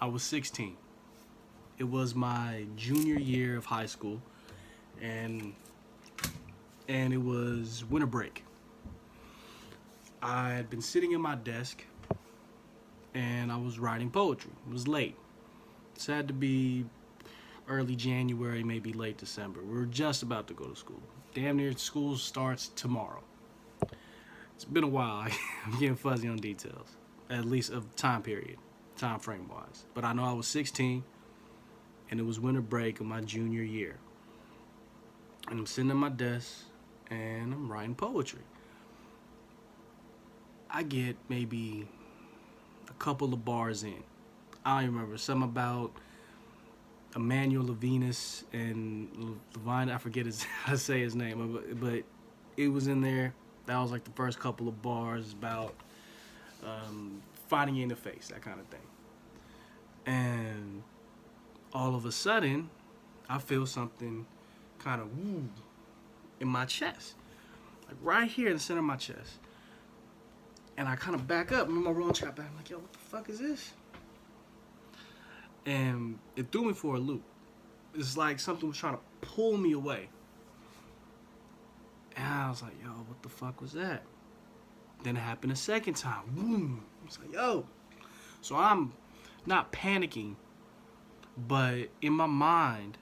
I was 16. It was my junior year of high school, and it was winter break. I had been sitting in my desk, and I was writing poetry. It was late. It had to be early January, maybe late December. We were just about to go to school. Damn near school starts tomorrow. It's been a while. I'm getting fuzzy on details, at least of time period, time frame wise. But I know I was 16, and it was winter break of my junior year. And I'm sitting at my desk, and I'm writing poetry. I get maybe a couple of bars in. I don't remember. Something about Emmanuel Levinas and Levine. I forget how to say his name, but it was in there. That was like the first couple of bars about fighting you in the face, that kind of thing. And all of a sudden, I feel something kind of woo in my chest, like right here in the center of my chest. And I kind of back up. I'm in my rolling chair back. I'm like, yo, what the fuck is this? And it threw me for a loop. It's like something was trying to pull me away. And I was like, yo, what the fuck was that? Then it happened a second time. Boom. I was like, yo. So I'm not panicking, but in my mind,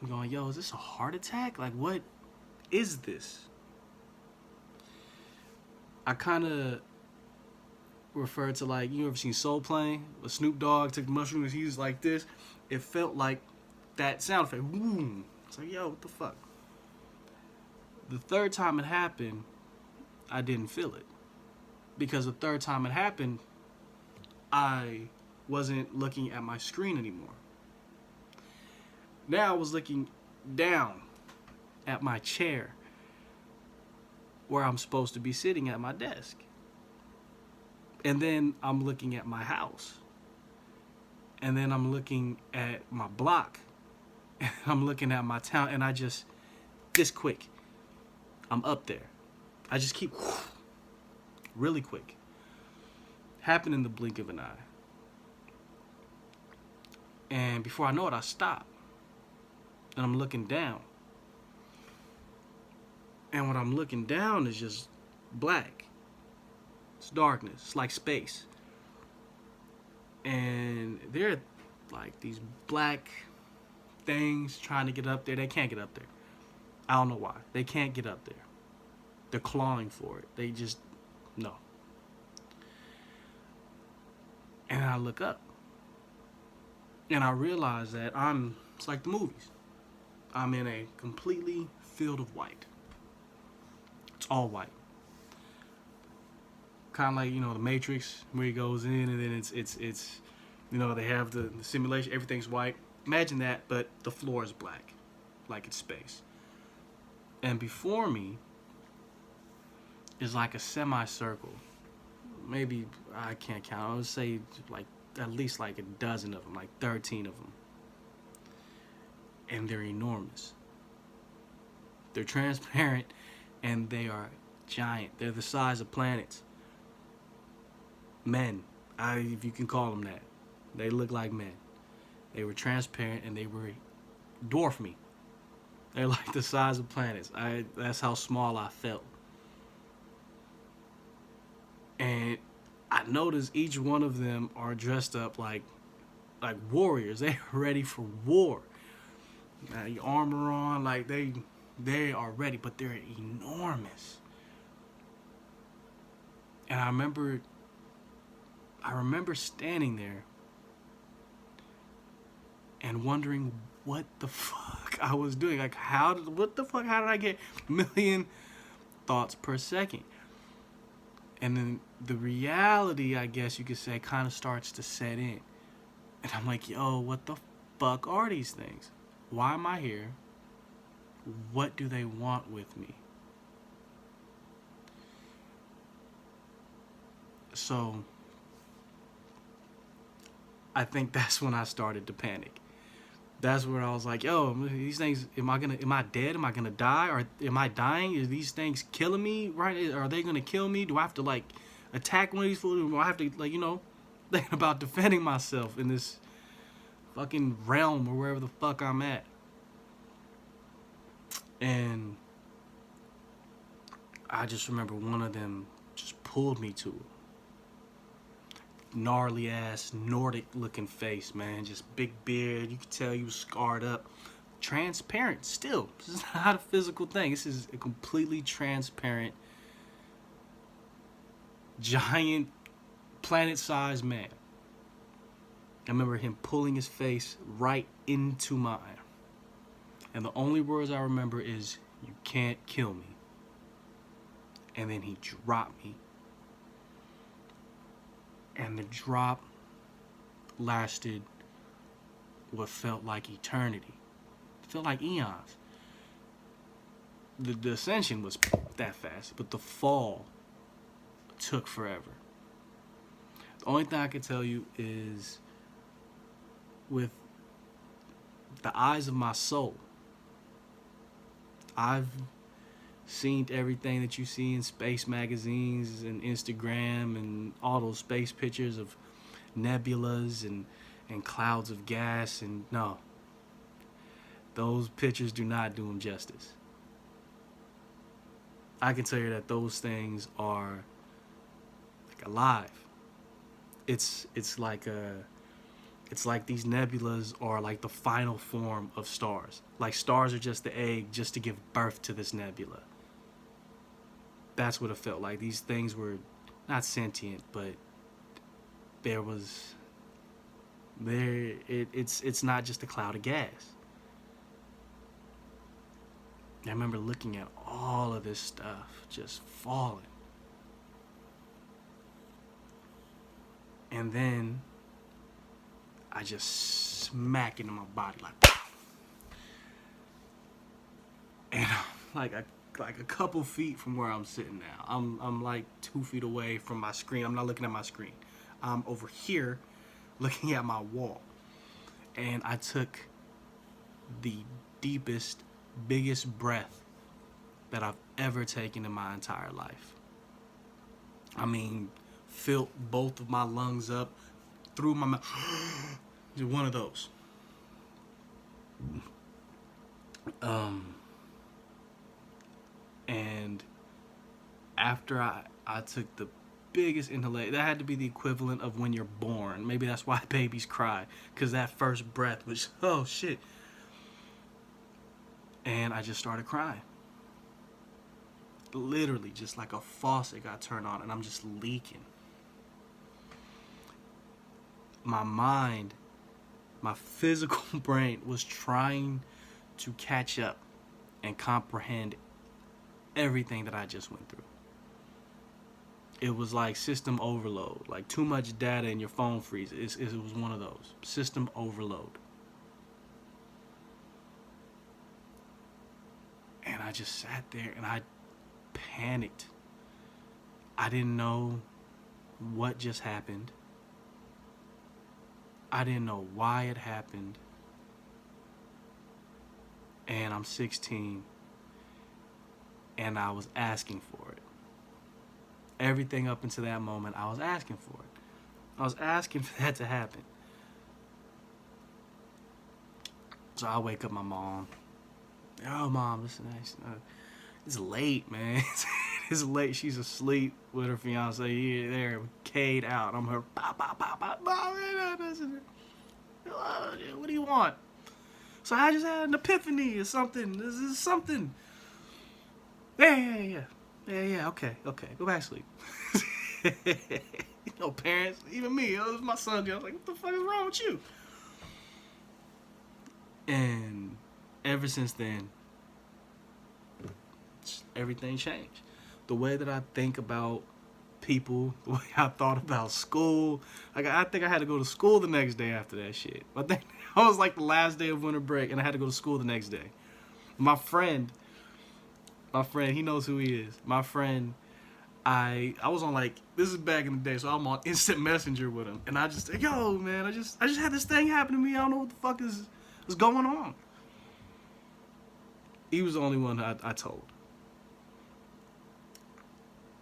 I'm going, yo, is this a heart attack? Like, what is this? I kind of refer to, like, you ever seen Soul Plane? With Snoop Dogg took the mushrooms, he was like this. It felt like that sound effect. Boom. It's like, yo, what the fuck? The third time it happened, I didn't feel it. Because the third time it happened, I wasn't looking at my screen anymore. Now I was looking down at my chair where I'm supposed to be sitting at my desk. And then I'm looking at my house. And then I'm looking at my block. And I'm looking at my town. And I just, this quick, I'm up there. I just keep really quick. Happened in the blink of an eye. And before I know it, I stop. And I'm looking down. And what I'm looking down is just black. It's darkness. It's like space. And there are like these black things trying to get up there. They can't get up there. I don't know why. They can't get up there. They're clawing for it. They just, no. And I look up. And I realize that it's like the movies. I'm in a completely field of white. It's all white. Kind of like, the Matrix, where he goes in and then it's they have the simulation, everything's white. Imagine that, but the floor is black, like it's space. And before me is like a semicircle. Maybe, I can't count. I would say like at least like a dozen of them, like 13 of them. And they're enormous. They're transparent and they are giant. They're the size of planets. Men, if you can call them that. They look like men. They were transparent and they were dwarf me. They're like the size of planets. That's how small I felt. And I noticed each one of them are dressed up like warriors. They're ready for war. Your armor on, like they are ready, but they're enormous. And I remember standing there and wondering what the fuck I was doing. Like, how did I get a million thoughts per second? And then the reality, I guess you could say, kind of starts to set in. And I'm like, yo, what the fuck are these things? Why am I here? What do they want with me? So I think that's when I started to panic. That's where I was like, yo, these things, am I dead? Am I gonna die? Or am I dying? Is these things killing me? Right? Are they gonna kill me? Do I have to attack one of these fools? Do I have to thinking about defending myself in this fucking realm or wherever the fuck I'm at. And I just remember one of them just pulled me to it. Gnarly ass Nordic looking face, man. Just big beard. You could tell he was scarred up. Transparent still. This is not a physical thing. This is a completely transparent, giant, planet-sized man. I remember him pulling his face right into mine. And the only words I remember is, "You can't kill me." And then he dropped me. And the drop lasted what felt like eternity. It felt like eons. The ascension was that fast, but the fall took forever. The only thing I can tell you is, with the eyes of my soul, I've seen everything that you see in space magazines and Instagram and all those space pictures of nebulas and clouds of gas, and no, those pictures do not do them justice. I can tell you that those things are like alive. It's like these nebulas are like the final form of stars. Like stars are just the egg just to give birth to this nebula. That's what it felt like. These things were not sentient, but it's not just a cloud of gas. I remember looking at all of this stuff just falling. And then I just smack into my body like, and I'm like a couple feet from where I'm sitting now. I'm like 2 feet away from my screen. I'm not looking at my screen. I'm over here looking at my wall. And I took the deepest, biggest breath that I've ever taken in my entire life. I mean, filled both of my lungs up through my mouth. Just one of those. And after I took the biggest inhalation, that had to be the equivalent of when you're born. Maybe that's why babies cry, because that first breath was, oh shit. And I just started crying. Literally, just like a faucet got turned on, and I'm just leaking. My mind, my physical brain was trying to catch up and comprehend everything that I just went through. It was like system overload, like too much data and your phone freezes. It was one of those. System overload. And I just sat there and I panicked. I didn't know what just happened. I didn't know why it happened. And I'm 16. And I was asking for it. Everything up until that moment, I was asking for it. I was asking for that to happen. So I wake up my mom. Oh, Mom, listen, it's late, man. It's late. She's asleep with her fiance. Here, there, K'd out. I'm her. What do you want? So I just had an epiphany or something. This is something. Yeah. Okay. Go back to sleep. You know, parents, even me, it was my son. I was like, what the fuck is wrong with you? And ever since then, everything changed. The way that I think about people, the way I thought about school. Like, I think I had to go to school the next day after that shit. I think that was like the last day of winter break, and I had to go to school the next day. My friend, he knows who he is. My friend, I was on, like, this is back in the day, so I'm on instant messenger with him. And I just say, yo, man, I just had this thing happen to me. I don't know what the fuck is going on. He was the only one I told.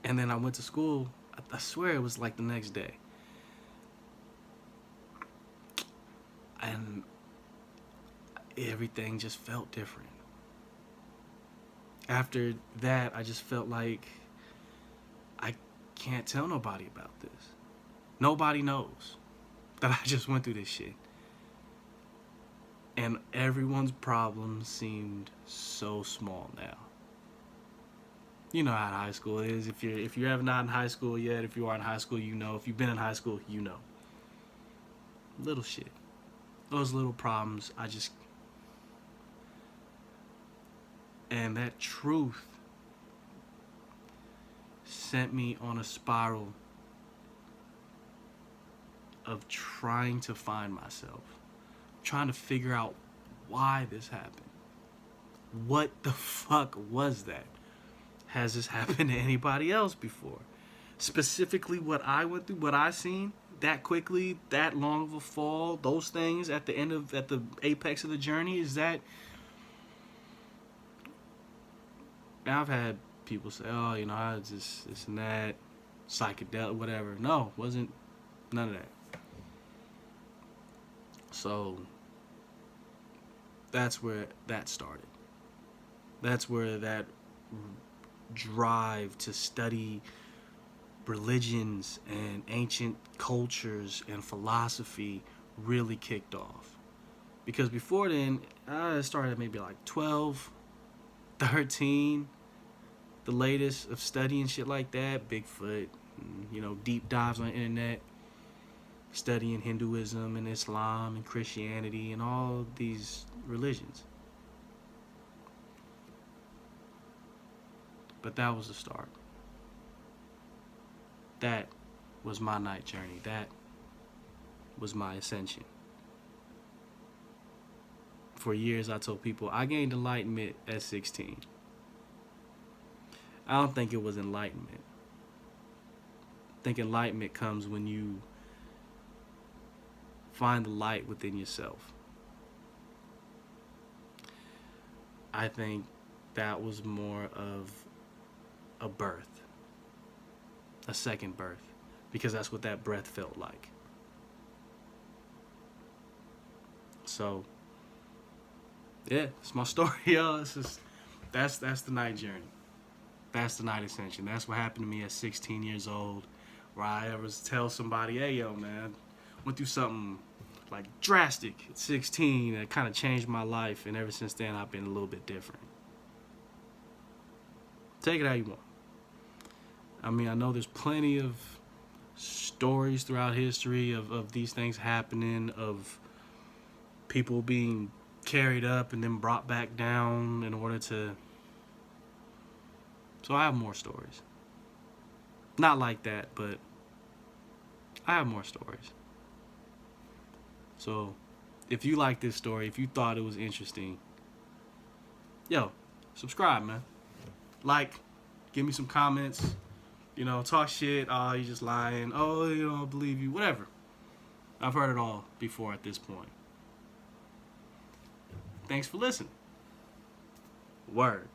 And then I went to school. I swear it was like the next day. And And everything just felt different. After that, I just felt like I can't tell nobody about this. Nobody knows that I just went through this shit. And everyone's problems seemed so small now. You know how high school is. If you have not in high school yet, if you are in high school, you know. If you've been in high school, you know. Little shit. Those little problems, and that truth sent me on a spiral of trying to find myself, trying to figure out why this happened. What the fuck was that? Has this happened to anybody else before? Specifically what I went through, what I seen, that quickly, that long of a fall, those things at the apex of the journey, is that... Now I've had people say, oh, you know, I just this and that, psychedelic, whatever. No, wasn't none of that. So that's where that started. That's where that drive to study religions and ancient cultures and philosophy really kicked off. Because before then, I started maybe like 12, 13, the latest of studying shit like that, Bigfoot, you know, deep dives on the internet, studying Hinduism and Islam and Christianity and all these religions. But that was the start. That was my night journey. That was my ascension. For years, I told people I gained enlightenment at 16. I don't think it was enlightenment. I think enlightenment comes when you find the light within yourself. I think that was more of a birth, a second birth, because that's what that breath felt like. So, yeah, it's my story, y'all. It's just, that's the night journey. That's the night ascension. That's what happened to me at 16 years old, where I ever tell somebody, hey, yo, man, went through something like drastic at 16 that kind of changed my life, and ever since then, I've been a little bit different. Take it how you want. I mean, I know there's plenty of stories throughout history of these things happening, of people being carried up and then brought back down in order to... So I have more stories. Not like that, but I have more stories. So if you like this story, if you thought it was interesting, yo, subscribe, man. Like, give me some comments. You know, talk shit. Oh, you just lying. Oh, you don't believe you. Whatever. I've heard it all before at this point. Thanks for listening. Word.